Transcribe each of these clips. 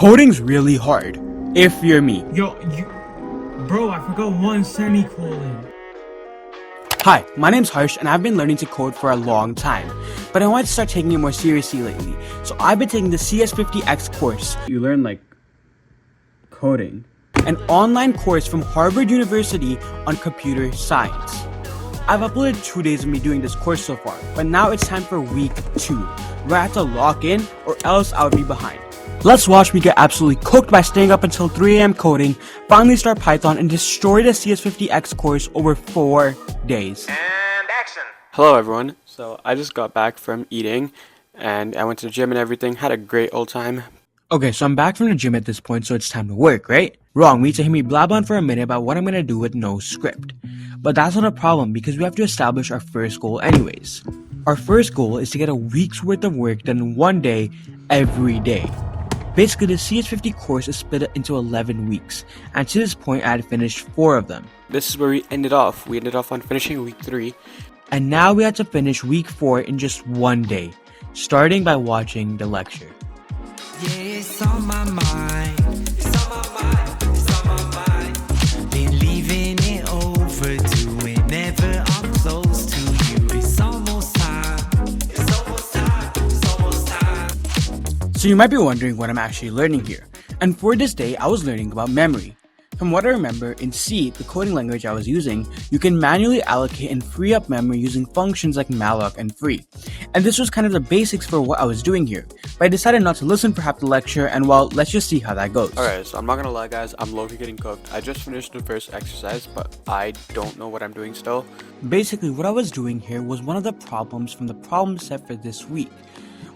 Coding's really hard, if you're me. Bro, I forgot one semicolon. Hi, my name's Harsh and I've been learning to code for a long time, but I wanted to start taking it more seriously lately, so I've been taking the CS50X course. You learn like coding. An online course from Harvard University on computer science. I've uploaded 2 days of me doing this course so far, but now it's time for week 2, where I have to lock in or else I would be behind. Let's watch me get absolutely cooked by staying up until 3 AM coding, finally start Python, and destroy the CS50X course over 4 days. And action! Hello everyone. So I just got back from eating and I went to the gym and everything, had a great old time. Okay, so I'm back from the gym at this point, so it's time to work, right? Wrong means to hear me blab on for a minute about what I'm gonna do with no script. But that's not a problem because we have to establish our first goal anyways. Our first goal is to get a week's worth of work done in 1 day, every day. Basically, the CS50 course is split into 11 weeks, and to this point I had finished 4 of them. This is where we ended off. We ended off on finishing week 3. And now we had to finish week 4 in just 1 day, starting by watching the lecture. Yeah, it's on my mind. It's on my mind. It's on my mind. Been leaving it overdue whenever I'm close to you. It's almost time. It's almost time. It's almost time. So you might be wondering what I'm actually learning here. And for this day, I was learning about memory. From what I remember, in C, the coding language I was using, you can manually allocate and free up memory using functions like malloc and free. And this was kind of the basics for what I was doing here. But I decided not to listen for half the lecture, and well, let's just see how that goes. Alright, so I'm not gonna lie guys, I'm low-key getting cooked. I just finished the first exercise, but I don't know what I'm doing still. Basically, what I was doing here was one of the problems from the problem set for this week,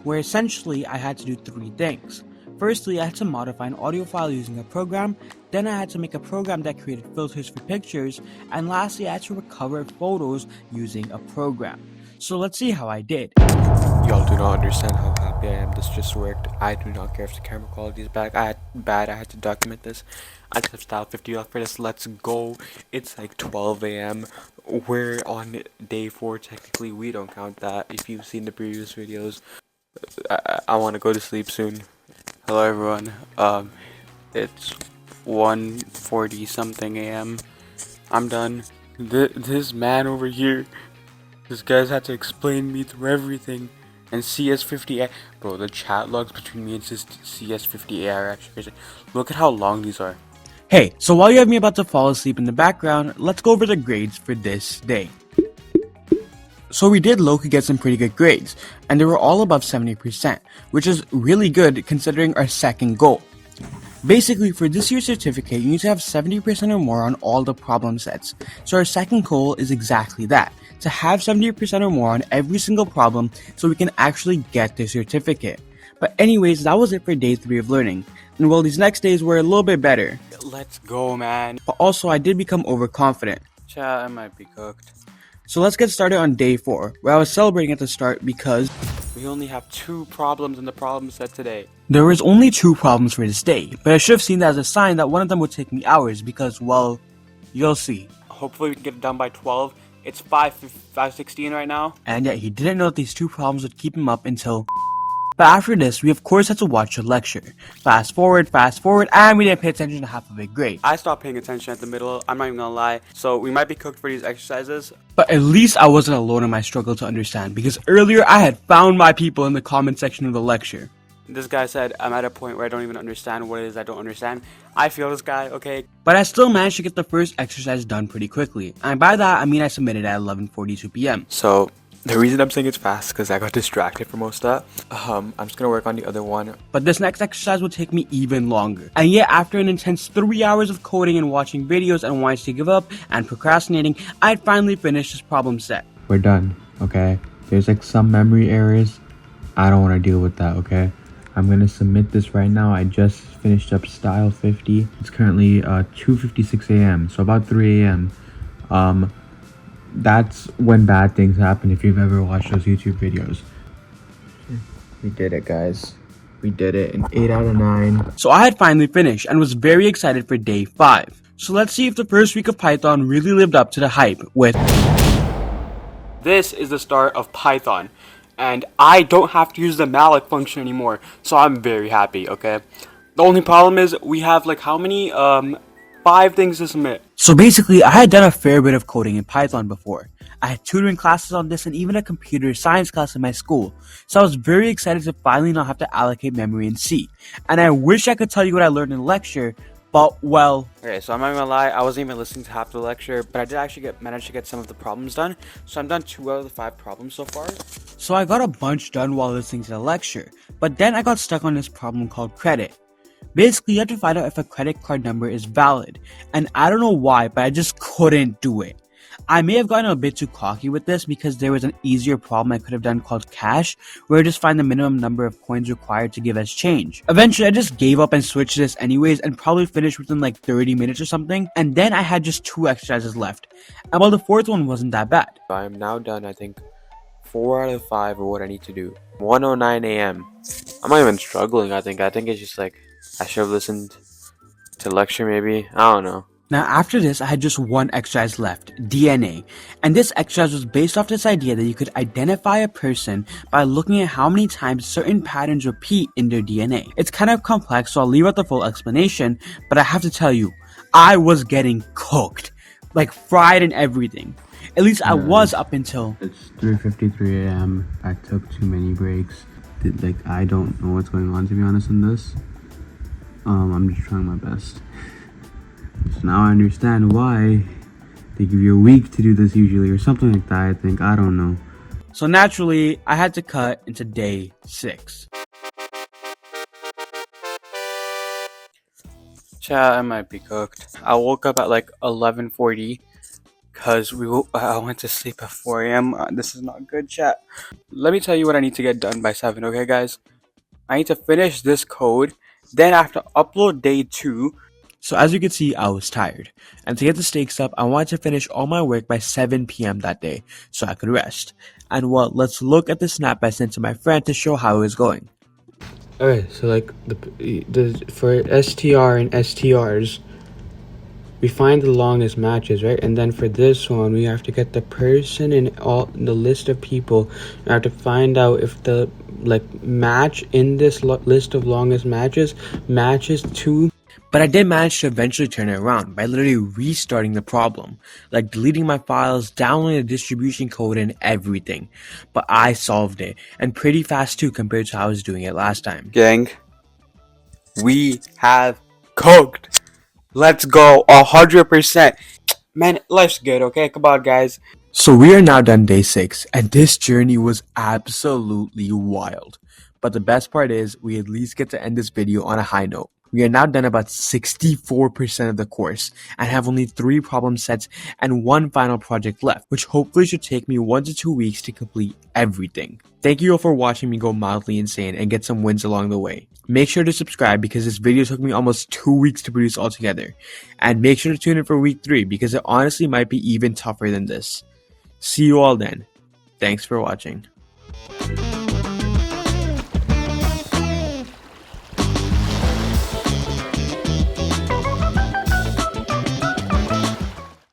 where essentially I had to do 3 things. Firstly, I had to modify an audio file using a program, then I had to make a program that created filters for pictures, and lastly I had to recover photos using a program. So let's see how I did. Y'all do not understand how happy I am this just worked. I do not care if the camera quality is bad. I had to document this. I just have style 50 off for this. Let's go. It's like 12 AM. We're on day 4 technically. We don't count that. If you've seen the previous videos, I want to go to sleep soon. Hello everyone, it's 1:40 something AM. I'm done. This man over here, this guy's had to explain me through everything. And CS50A, bro, the chat logs between me and CS50A are actually crazy. Look at how long these are. Hey, so while you have me about to fall asleep in the background, let's go over the grades for this day. So we did low-key get some pretty good grades, and they were all above 70%, which is really good considering our second goal. Basically, for this year's certificate, you need to have 70% or more on all the problem sets. So our second goal is exactly that, to have 70% or more on every single problem so we can actually get the certificate. But anyways, that was it for day 3 of learning, and well, these next days were a little bit better. Let's go, man. But also, I did become overconfident. Chat, I might be cooked. So let's get started on day 4, where I was celebrating at the start because We only have 2 problems in the problem set today. there was only 2 problems for this day, but I should have seen that as a sign that one of them would take me hours because, well, you'll see. Hopefully we can get it done by 12. It's 5:16 right now. And yet he didn't know that these 2 problems would keep him up until... But after this, we of course had to watch a lecture. Fast forward, and we didn't pay attention to half of it great. I stopped paying attention at the middle, I'm not even gonna lie. So we might be cooked for these exercises. But at least I wasn't alone in my struggle to understand, because earlier I had found my people in the comment section of the lecture. This guy said, I'm at a point where I don't even understand what it is I don't understand. I feel this guy, okay? But I still managed to get the first exercise done pretty quickly, and by that I mean I submitted at 11:42 PM. So, the reason I'm saying it's fast is because I got distracted for most of that. I'm just gonna work on the other one. But this next exercise will take me even longer. And yet after an intense 3 hours of coding and watching videos and wanting to give up and procrastinating, I'd finally finished this problem set. We're done, okay? There's like some memory errors. I don't want to deal with that, okay? I'm gonna submit this right now. I just finished up style 50. It's currently 2:56 AM, so about 3 AM. That's when bad things happen if you've ever watched those YouTube videos. We did it, guys. We did it in 8 out of 9. So I had finally finished and was very excited for day 5. So let's see if the first week of Python really lived up to the hype with... This is the start of Python. And I don't have to use the malloc function anymore. So I'm very happy, okay? The only problem is we have like how many 5 things to submit. So basically, I had done a fair bit of coding in Python before. I had tutoring classes on this and even a computer science class in my school. So I was very excited to finally not have to allocate memory in C. And I wish I could tell you what I learned in lecture, but well... Okay, so I'm not gonna lie, I wasn't even listening to half the lecture, but I did actually manage to get some of the problems done. So I'm done 2 out of the 5 problems so far. So I got a bunch done while listening to the lecture, but then I got stuck on this problem called credit. Basically, you have to find out if a credit card number is valid, and I don't know why, but I just couldn't do it. I may have gotten a bit too cocky with this because there was an easier problem I could have done called cash, where I just find the minimum number of coins required to give as change. Eventually, I just gave up and switched to this anyways and probably finished within like 30 minutes or something, and then I had just 2 exercises left, and well, the 4th one wasn't that bad. I am now done, I think, 4 out of 5 of what I need to do. 1:09 a.m. I'm not even struggling, I think it's just like, I should have listened to lecture maybe, I don't know. Now after this, I had just 1 exercise left, DNA, and this exercise was based off this idea that you could identify a person by looking at how many times certain patterns repeat in their DNA. It's kind of complex, so I'll leave out the full explanation, but I have to tell you, I was getting cooked, like fried and everything. At least I was up until... It's 3:53 a.m. I took too many breaks. I don't know what's going on, to be honest, in this. I'm just trying my best. So now I understand why they give you a week to do this usually, or something like that, I think. I don't know. So naturally, I had to cut into day 6. Chat, I might be cooked. I woke up at like 11:40 because I went to sleep at 4 a.m. This is not good, chat. Let me tell you what I need to get done by 7, okay, guys? I need to finish this code, then I have to upload day 2. So as you can see, I was tired. And to get the stakes up, I wanted to finish all my work by 7 p.m. that day, so I could rest. And well, let's look at the snap I sent to my friend to show how it was going. Alright, so like for STR and STRs, we find the longest matches, right? And then for this one, we have to get the person in the list of people. We have to find out if the match in this list of longest matches matches to. But I did manage to eventually turn it around by literally restarting the problem, like deleting my files, downloading the distribution code and everything. But I solved it, and pretty fast too compared to how I was doing it last time. Gang, we have cooked. Let's go 100%. Man, life's good, okay? Come on, guys. So we are now done day 6, and this journey was absolutely wild. But the best part is, we at least get to end this video on a high note. We are now done about 64% of the course, and have only 3 problem sets and 1 final project left, which hopefully should take me 1 to 2 weeks to complete everything. Thank you all for watching me go mildly insane and get some wins along the way. Make sure to subscribe because this video took me almost 2 weeks to produce altogether. And make sure to tune in for week 3 because it honestly might be even tougher than this. See you all then. Thanks for watching.